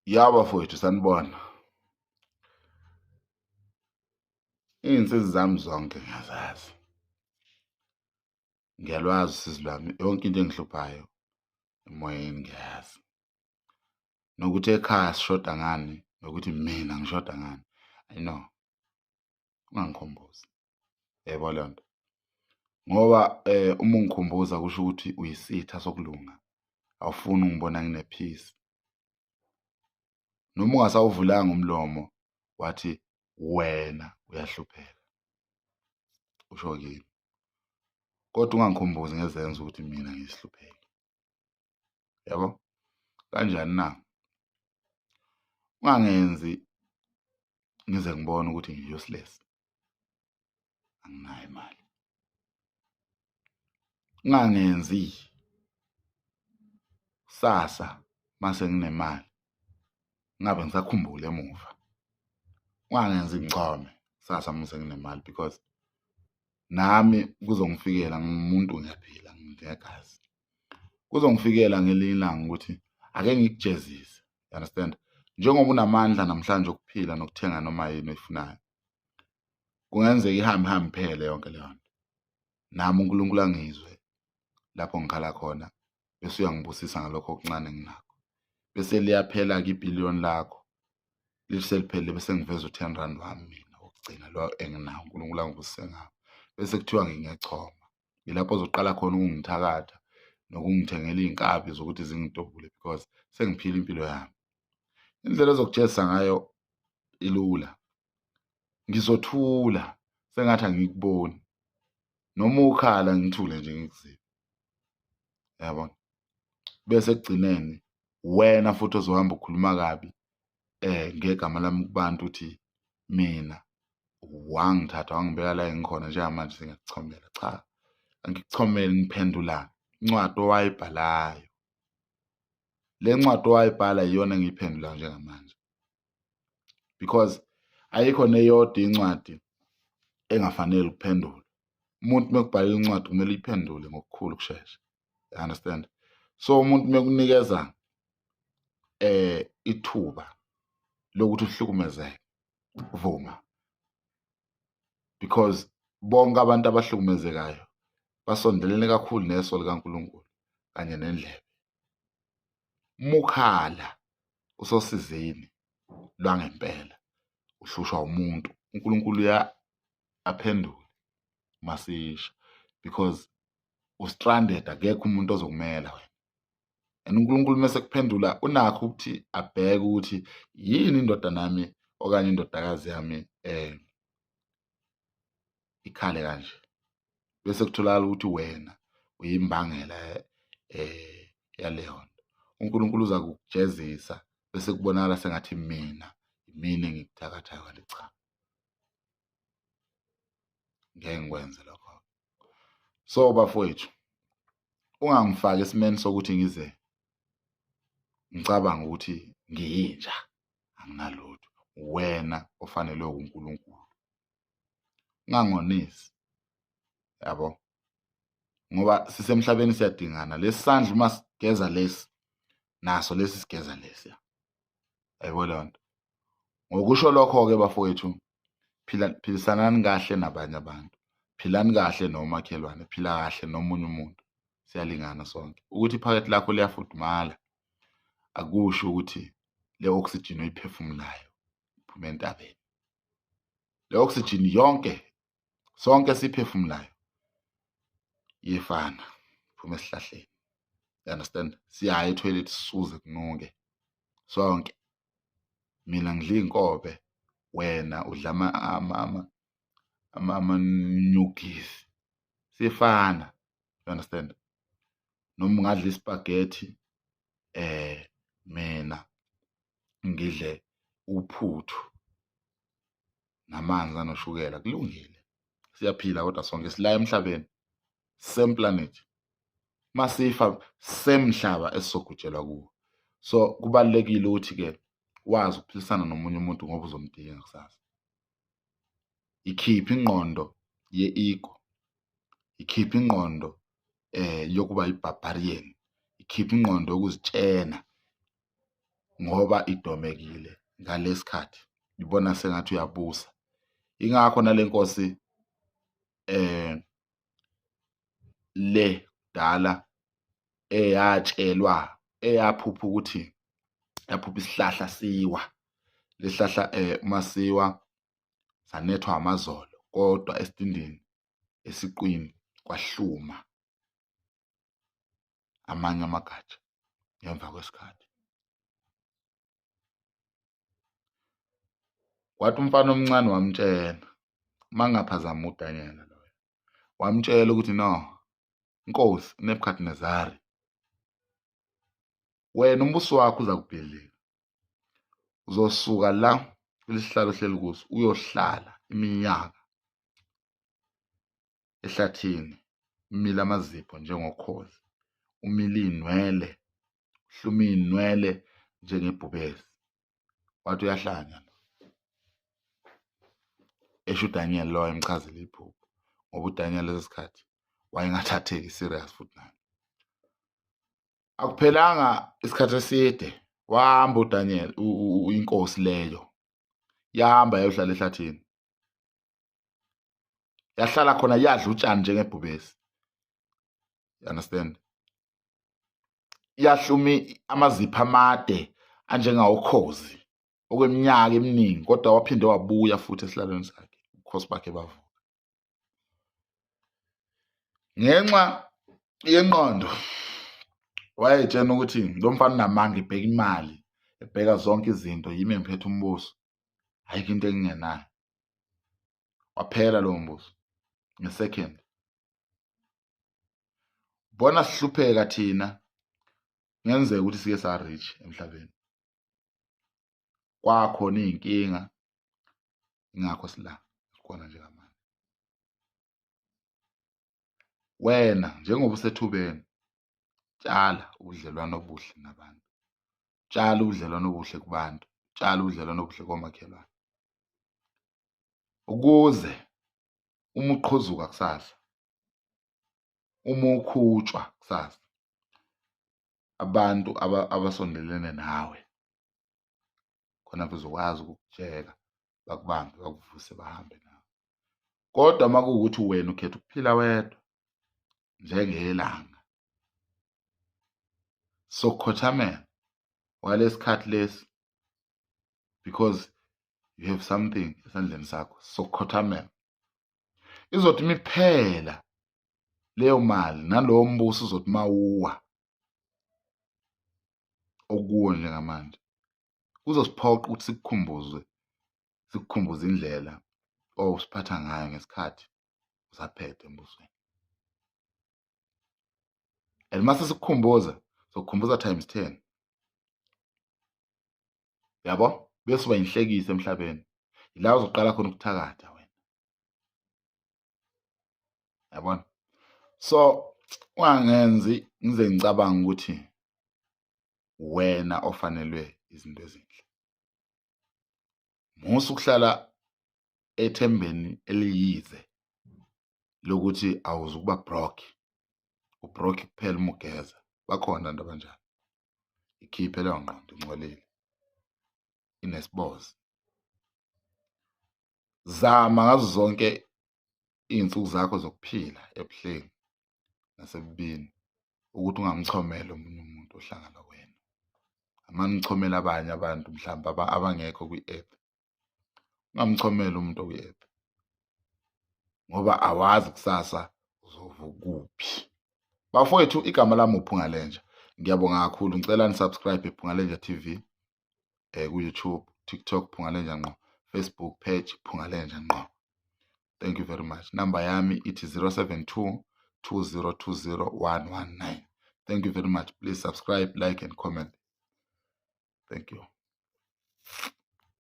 Yabo mfowethu sanibona. Iy'nsizi zami zonke ngiyazazi. Ngiyalwazi usizi lwami, yonke into engihluphayo emoyeni ngiyazi. Nokuthi ekhaya sishoda ngani, nokuthi mina ngishoda ngani. I know. Ungangikhumbuzi. Yebo leyo nto. Ngoba uma ungikhumbuza kusho ukuthi uyisitha sokulunga. Awufuni ungibona ngine-peace. Noma ungasawuvulanga umlomo wathi wena uyahlupheka. Usho kimi. Kodwa ungangikhumbuzi ngezenzo ukuthi mina ngiyisihlupheki. Yabo? Kanjani na? Ungangenzi ngize ngibone ukuthi ngi-useless. Anginayo imali. Ungangenzi kusasa mase nginemali ngabe ngisakhumbula emuva. Ungangenzi ngichome kusasa mase nginemali because nami kuzongifikela ngimuntu ngiyaphila nginegazi. Kuzongifikela ngelinye ilanga ukuthi ake ngikujezise. You understand? Njengoba unamandla namhlanje okuphila nokuthenga noma yini oyifunayo. Kungenzeka ihambe iphele yonke leyo nto. Nami uNkulunkulu angizwe lapho ngikhala khona bese uyangibusisa ngalokho okuncane enginakho. Bese liyaphela-ke ibhiliyoni lakho. Lithi seliphele bese ngiveza u-R10 wami mina wokugcina lo enginawo uNkulunkulu angibusise ngawo. Bese kuthiwa ngiyachoma. Yilapho ozoqala khona ukungithakatha nokungithengela iy'nkabi zokuthi zingitobule because sengiphila impilo yami. Indlela ezokujezisa ngayo ilula. Ngizothula sengathi angikuboni. Noma ukhala ngithule nje ngikuzive. Yabona? Bese ekugcineni wena futhi ozohamba ukhuluma kabi ngegama lami kubantu uthi mina wangithatha wangibeka la engikhona njengamanje sengiyakuchomela. Cha, angikuchomeli ngiphendula incwadi owayibhalayo. Le ncwadi owayibhala iyona engiyiphendulayo njengamanje. Because ayikho neyodwa incwadi engafanele ukuphendula. Umuntu mekubhalile incwadi kumele uyiphendule ngokukhulu ukushesha. You understand? So umuntu mekunikeza ithuba lokuthi uhlukumezeke vuma. Because bonke abantu abahlukumezekayo basondelene kakhulu neso likaNkulunkulu kanye nendlebe. Mukhala usosizini lwangempela uhlushwa umuntu. uNkulunkulu aphendule masisha because u-stranded akekho umuntu ozokumela wena. And uNkulunkulu mase kuphendula unakho ukuthi abheke ukuthi yini indoda nami okanye indodakazi yami ikhale kanje. Bese kutholakala ukuthi wena uyimbangela yaleyo nto. uNkulunkulu uza kukujezisa bese kubonakala sengathi mina engikuthakathayo kanti cha. Ngeke ngikwenze lokho. So bafowethu, ungangifaki esimeni sokuthi ngize ngicabanga ukuthi ngiyinja anginalutho. Wena ofanelwe uNkulunkulu. Ungangonisi. Yabo? Ngoba sisemhlabeni siyadingana. Lesandla uma sigeza lesi naso lesi sigeza lesiya. Ayibona leyo nto. Ngokusho lokho-ke bafowethu, philisanani kahle nabanye abantu. Philani kahle nomakhelwane, phila kahle nomunye umuntu. Siyalingana sonke. Ukuthi iphakethe lakho liyafudumala akusho ukuthi le oxygen oyiphefumulayo iphuma entabeni. Le oxygen yonke sonke siphefumulayo iyefana iphuma esihlahleni. You understand? Siyaya etoilet sisuze kunuke sonke. Mina ngidla inkobe, wena udla ama-nyugisi. Sifana. You understand? Noma ungadla ispaghetti mina ngidle uphuthu namanzi anoshukela kulungile. Siyaphila kodwa sonke sila emhlabeni. Same planet. Masifa same mhlaba esizogutshelwa kuwo. So kubalekile ukuthi-ke wazi ukuphilisana nomunye umuntu ngoba uzomdinga kusasa. Ikhipha ingqondo ye-ego. Ikhipha ingqondo yokuba i-barbarian. Ikhipha ingqondo yokuzitshena. ngoba idomekile ngalesikhathi ibona sengathi uyabusa. Ingakho nale nkosi le dala eyatshelwa eyaphupha ukuthi yaphupha isihlahla siwa lesihlahla masiwa sanethwa amazolo kodwa esitindini esiqwini kwahluma amanye amagatsha ngemva kwesikhathi. Kwathi umfana omncane wamtshela mangaphazama uDanyela loyo, wamtshela ukuthi no, Nkosi uNebukadinezari, wena umbuso wakho uza kubhidlika, uzosuka la kulesihlalo ohleli kuso uyohlala iminyaka ehlathini, umile amazipho njengokhozi, umile iy'nwele, uhlume iy'nwele njengebhubesi. Wathi uyahlanya esho uDanyeli loyo emchazela iphupho, ngoba uDanyeli lesi sikhathi wayengathatheki serious futhi naye. Akuphelanga isikhathi eside wahamba uDanyeli inkosi leyo yahamba yayohlala ehlathini, yahlala khona yadla utshani njengebhubesi. You understand? Yahlumi amazipho amade anjengawokhozi okweminyaka eminingi, kodwa waphinde wabuya futhi esihlalweni sakhe, ubukhosi bakhe bavuka. Ngenxa yengqondo wayetshena ukuthi lo mfana unamanga, ebheka imali, ebheka zonke izinto, yimi engiphethe umbuso, ayikho into engingenayo. Waphela lowo mbuso nge-second. Bona sihlupheka thina, kungenzeka ukuthi sike sa-rich emhlabeni, kwakhona iy'nkinga, ingakho sila sikhona njengamanje. Wena njengoba usethubeni, tshala ubudlelwano obuhle nabantu, tshala ubudlelwano obuhle kubantu, tshala ubudlelwano obuhle komakhelwane, ukuze uma uqhozuka kusasa, uma ukhutshwa kusasa, abantu abasondelene nawe khona bezokwazi ukukujeka, bakubambe, bakuvuse, bahambe nawe. Kodwa uma kuwukuthi wena ukhetha ukuphila wedwa njengelanga, sokukhothamela walesikhathi lesi, because you have something esandleni sakho, sokukhothamela, izothi miphela leyo mali nalowo mbuso uzothi mawuwa okuwo njengamanje, kuzosiphoqa ukuthi sikukhumbuze indlela owawusiphatha ngayo ngesikhathi usaphethe embusweni. And mase sikukhumbuza, sokukhumbuza times 10. Yabo? Bese uba inhlekisa emhlabeni. Ila uzoqala khona ukuthakatha wena. Yabona? So, ungangenzi ngize ngicabanga ukuthi wena ofanelwe izinto ezinhle. Musa ukuhlala ethembeni eliyize lokuthi awuzukuba broke. Ubroke kuphela uma ugeza. Bakhona abantu abanjalo. Ikhiphe leyo ngqondo ingcolile, inesibozi. Zama ngazo zonke iy'nsuku zakho zokuphila ebuhleni nasebubini ukuthi ungamchomeli omunye umuntu ohlangana wena. Amane uchomela abanye abantu mhlawumbe abangekho kwi-app. Ungamchomeli umuntu okwi-app ngoba awazi kusasa uzovukuphi. Bafowethu, igama lami uPhungalenja. Ngiyabonga kakhulu. Ngicela nisubscribe ePhungalenja TV ku-YouTube, TikTok Phungalenja ngqo, Facebook page Phungalenja ngqo. Thank you very much. Number yami ithi 072 2020 119. Thank you very much. Please subscribe, like and comment. Thank you.